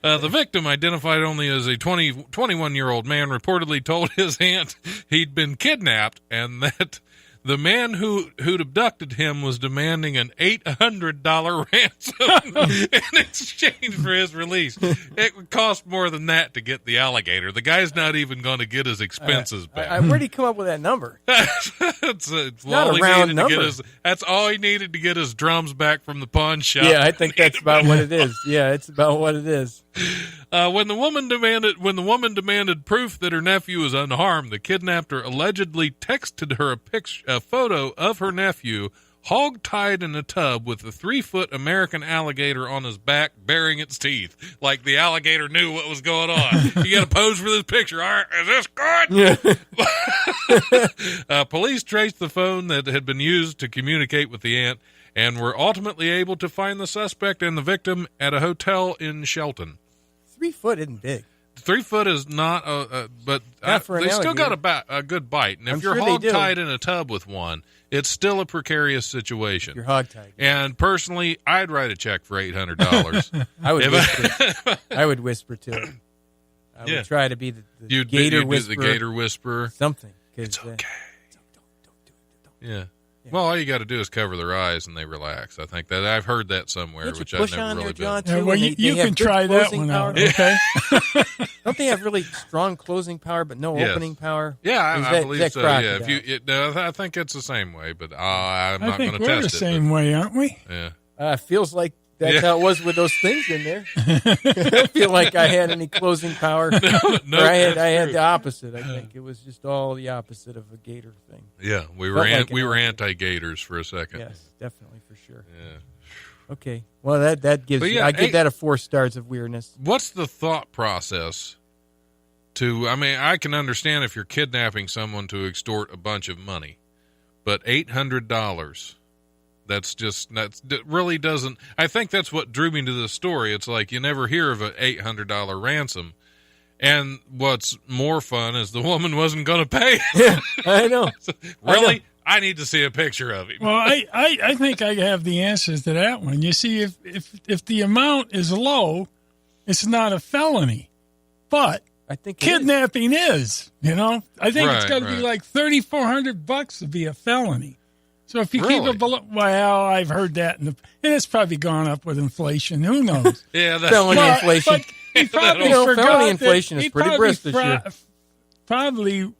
The victim, identified only as a 21-year-old man, reportedly told his aunt he'd been kidnapped and that the man who'd abducted him was demanding an $800 ransom in exchange for his release. It would cost more than that to get the alligator. The guy's not even going to get his expenses back. Where did he come up with that number? It's not a round number. That's all he needed to get his drums back from the pawn shop. Yeah, I think that's about what it is. Yeah, it's about what it is. When the woman demanded proof that her nephew was unharmed, the kidnapper allegedly texted her a photo of her nephew hog-tied in a tub with a 3-foot American alligator on his back, baring its teeth. Like the alligator knew what was going on. You got to pose for this picture. All right, is this good? Yeah. Police traced the phone that had been used to communicate with the aunt and were ultimately able to find the suspect and the victim at a hotel in Shelton. 3 foot isn't big. 3 foot is not, but they still got a good bite. And if you're hog-tied in a tub with one, it's still a precarious situation. You're hog-tied. And personally, I'd write a check for $800. I would whisper to it. I would try to be the gator whisperer. You'd be the gator whisperer. Something. It's okay. Don't do it. Yeah. Well, all you got to do is cover their eyes and they relax. I think that I've heard that somewhere, which I've never really done. Well, you can try that one out. Okay. Don't they have really strong closing power but no opening power? Yeah, I believe so. Yeah, I think it's the same way, but I'm not going to test it. I think we're the same way, aren't we? Yeah. Feels like that's how it was with those things in there. I don't feel like I had any closing power. No, I had the opposite. I think it was just all the opposite of a gator thing. Yeah, we were anti-gators for a second. Yes, definitely for sure. Yeah. Okay. Well, that gives I give that a 4 stars of weirdness. What's the thought process I can understand if you're kidnapping someone to extort a bunch of money, but $800, that really doesn't, I think that's what drew me to the story. It's like you never hear of an $800 ransom. And what's more fun is the woman wasn't going to pay. Yeah, I know. Really? I need to see a picture of him. Well, I think I have the answers to that one. You see, if the amount is low, it's not a felony. But I think kidnapping is. I think it's got to be like $3,400 to be a felony. So if you keep it below, well, I've heard that, and it's probably gone up with inflation. Who knows? Yeah, that's felony inflation. But he probably felony inflation is pretty brisk this year. Probably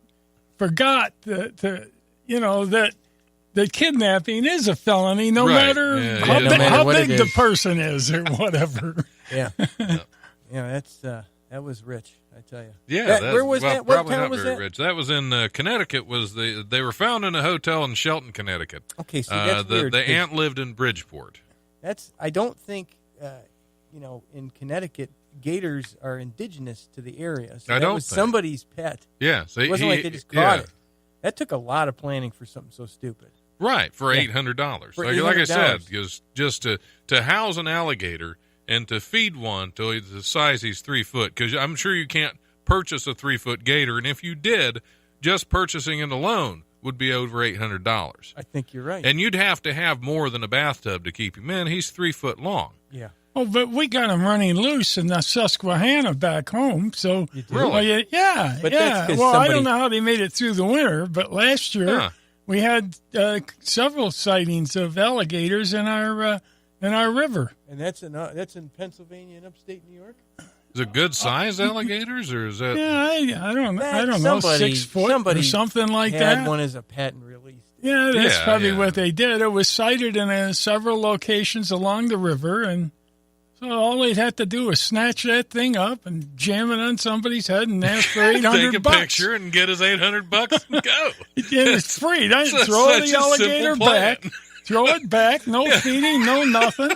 forgot that kidnapping is a felony, no matter how big the person is or whatever. Yeah, that's that was rich. I tell you. Yeah, where was that? What town was that? Rich. That was in Connecticut. They were found in a hotel in Shelton, Connecticut. Okay, so that's weird. The aunt lived in Bridgeport. I don't think in Connecticut gators are indigenous to the area. So that was somebody's pet. Yeah, so it wasn't like they just caught it. That took a lot of planning for something so stupid. Right, for $800. Like I said, just to house an alligator and to feed one to the size he's 3 foot, because I'm sure you can't purchase a 3-foot gator, and if you did, just purchasing it alone would be over $800. I think you're right. And you'd have to have more than a bathtub to keep him in. He's 3 foot long. Yeah. Oh, but we got him running loose in the Susquehanna back home. So really, yeah, but yeah. Well, I don't know how they made it through the winter, but last year we had several sightings of alligators in our river. And that's in Pennsylvania and upstate New York. Is it good sized alligators, or is that? Yeah, I don't know, 6 foot or something like that. Had one as a pet and released. Yeah, that's probably what they did. It was sighted in several locations along the river, and so all they'd have to do was snatch that thing up and jam it on somebody's head and ask for $800. Take a picture and get his $800 and go. And it's free. Throw the alligator back. Throw it back. No feeding. No nothing.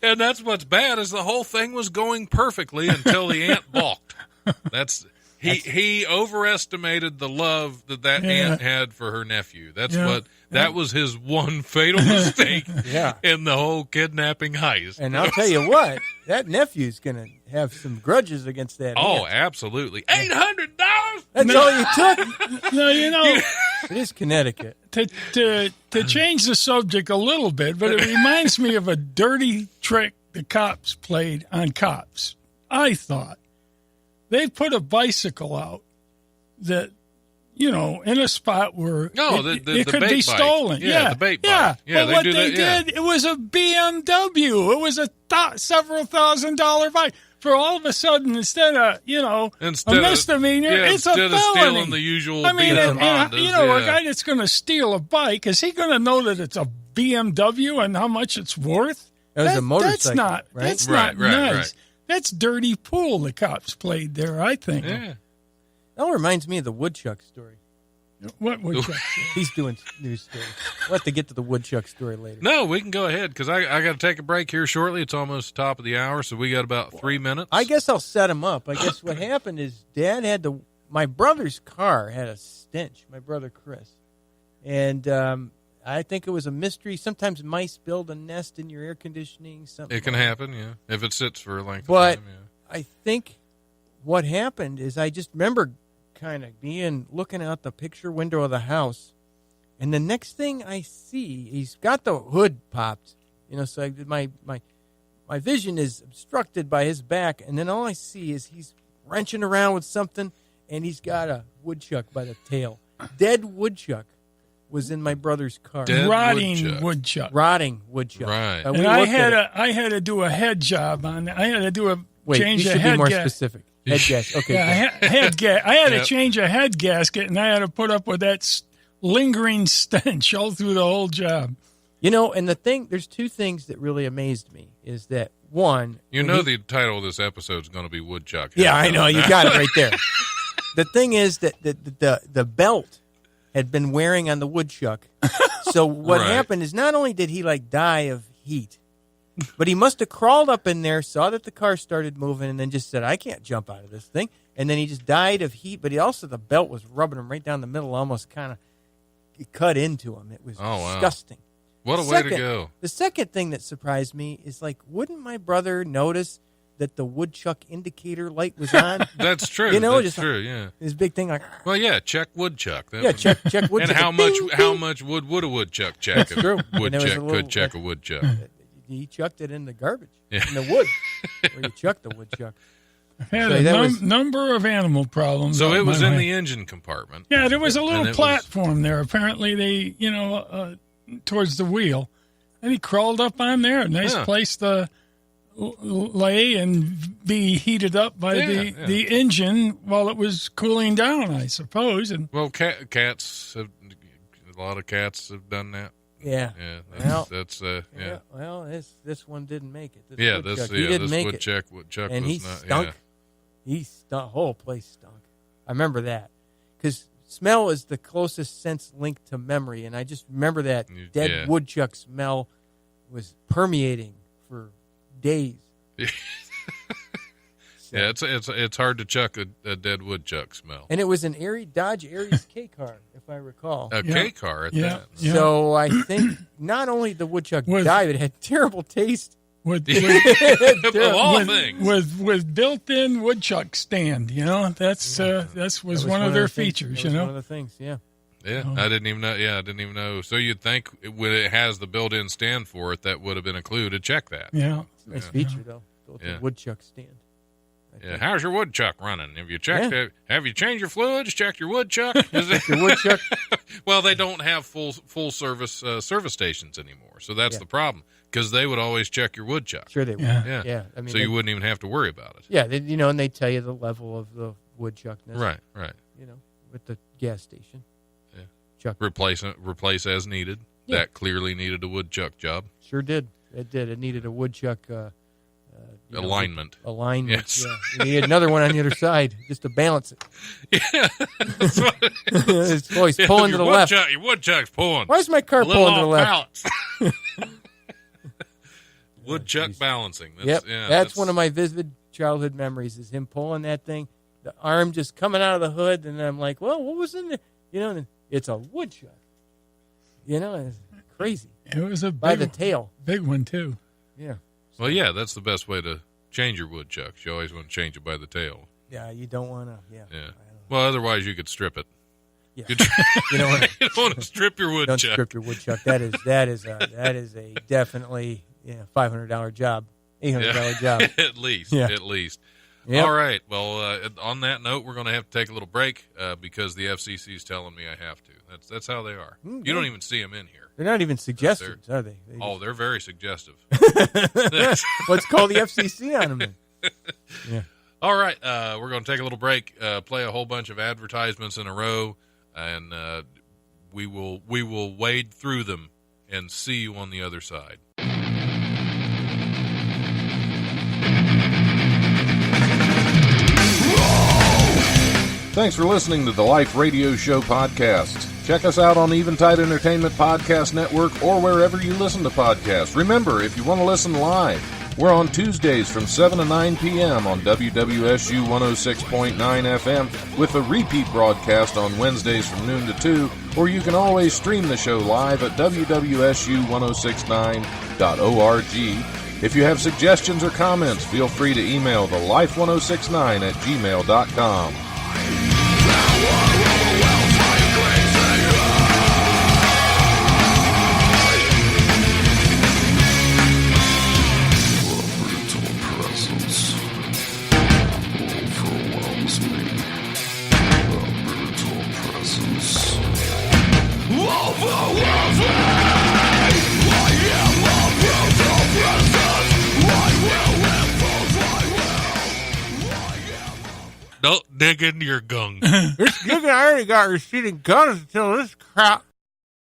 And that's what's bad is the whole thing was going perfectly until the aunt balked. He overestimated the love that aunt had for her nephew. That was his one fatal mistake in the whole kidnapping heist. And I'll tell you what, that nephew's going to have some grudges against that Oh, aunt. absolutely. $800? That's all you took? No, It is Connecticut. to change the subject a little bit, but it reminds me of a dirty trick the cops played on cops. I thought they put a bicycle out that, in a spot where it could be stolen. Yeah, the bait bike. Yeah, but what they did, it was a BMW. It was a several $1,000 bike. For all of a sudden, instead of a misdemeanor, it's a felony. Instead of stealing the usual I mean, Hondas, a guy that's going to steal a bike, is he going to know that it's a BMW and how much it's worth? It was a motorcycle. That's not. Right? That's not Right. nice. That's dirty pool the cops played there, I think. Yeah. That reminds me of the Woodchuck story. What would you He's doing news stories. We'll have to get to the Woodchuck story later. No, we can go ahead because I got to take a break here shortly. It's almost top of the hour, so we got about 3 minutes. I guess I'll set him up. I guess what happened is Dad had my brother's car had a stench, my brother Chris. And I think it was a mystery. Sometimes mice build a nest in your air conditioning. Something It can happen, yeah, if it sits for a length But of time, yeah. I think what happened is I just remember kind of looking out the picture window of the house, and the next thing I see, he's got the hood popped, so my vision is obstructed by his back, and then all I see is he's wrenching around with something, and he's got a woodchuck by the tail. Dead woodchuck was in my brother's car. Rotting woodchuck. Rotting woodchuck. Right. And I had to do a head job on it. I had to do a change you of should head be more gasket. specific. Head gasket. Okay. Yeah, I had to change a head gasket, and I had to put up with that lingering stench all through the whole job. And there's two things that really amazed me. Is that one? The title of this episode is going to be Woodchuck. Yeah, I know. You got it right there. The thing is that the belt had been wearing on the woodchuck. So what happened is not only did he die of heat, but he must have crawled up in there, saw that the car started moving, and then just said, I can't jump out of this thing. And then he just died of heat, but the belt was rubbing him right down the middle, almost kind of cut into him. It was disgusting. What a way to go. The second thing that surprised me is, wouldn't my brother notice that the woodchuck indicator light was on? That's true. That's true, yeah. His big thing well, yeah, check woodchuck. Check woodchuck. And how much would a woodchuck check? That's true. Woodchuck could check a woodchuck. He chucked it in the garbage, in the wood, where you chuck the woodchuck. Had a number of animal problems. So it was in the engine compartment. Yeah, there was a little platform there. Apparently, they, towards the wheel, and he crawled up on there. A nice place to lay and be heated up by the engine while it was cooling down, I suppose. And well, a lot of cats have done that. Yeah. Yeah. That's Well, this one didn't make it. This woodchuck and was he not. stunk. Yeah. He stunk. The whole place stunk. I remember that because smell is the closest sense linked to memory, and I just remember that dead woodchuck smell was permeating for days. Yeah, it's hard to chuck a dead woodchuck smell. And it was an Dodge Aries K car, if I recall. A K car at that. Yeah. So I think not only the woodchuck died, it had terrible taste. With all things. With built-in woodchuck stand, that was one of their features. One of the things, yeah. Yeah, I didn't even know. Yeah, I didn't even know. So you'd think when it has the built-in stand for it, that would have been included. Check that. Yeah, nice feature though. Built-in woodchuck stand. Yeah, how's your woodchuck running? Have you checked it? Have you changed your fluids? Checked your woodchuck? Is it your woodchuck? Well, they don't have full service service stations anymore, so that's the problem. Because they would always check your woodchuck. Sure they would. Yeah. I mean, so you wouldn't even have to worry about it. Yeah, and they tell you the level of the woodchuckness. Right. With the gas station. Yeah. Chuck. Replace as needed. Yeah. That clearly needed a woodchuck job. Sure did. It did. It needed a woodchuck alignment. Yes. Yeah. You need another one on the other side just to balance it. Yeah. That's what it is. He's pulling to the left. Your woodchuck's pulling. Why is my car pulling to the left? Woodchuck balancing. That's one of my vivid childhood memories is him pulling that thing. the arm just coming out of the hood, and I'm like, well, what was in there? And it's a woodchuck. It's crazy. It was a by the tail. Big one, too. Yeah. Well, yeah, that's the best way to change your woodchucks. You always want to change it by the tail. Yeah, you don't want to. Yeah. Well, otherwise you could strip it. Yeah. You don't want to strip your woodchuck. Don't strip your woodchuck. That is a definitely $500 job, $800 job at least. Yeah. At least. Yep. All right. Well, on that note, we're going to have to take a little break because the FCC is telling me I have to. That's how they are. You don't even see them in here. They're not even suggestions, are they? They're very suggestive. Let's call the FCC on them then. Yeah. All right. We're going to take a little break, play a whole bunch of advertisements in a row, and we will wade through them and see you on the other side. Thanks for listening to the Life Radio Show podcast. Check us out on Eventide Entertainment Podcast Network or wherever you listen to podcasts. Remember, if you want to listen live, we're on Tuesdays from 7 to 9 p.m. on WWSU 106.9 FM with a repeat broadcast on Wednesdays from noon to 2, or you can always stream the show live at WWSU1069.org. If you have suggestions or comments, feel free to email the life1069@gmail.com. Don't dig into your gung. I already got receding guns until this crap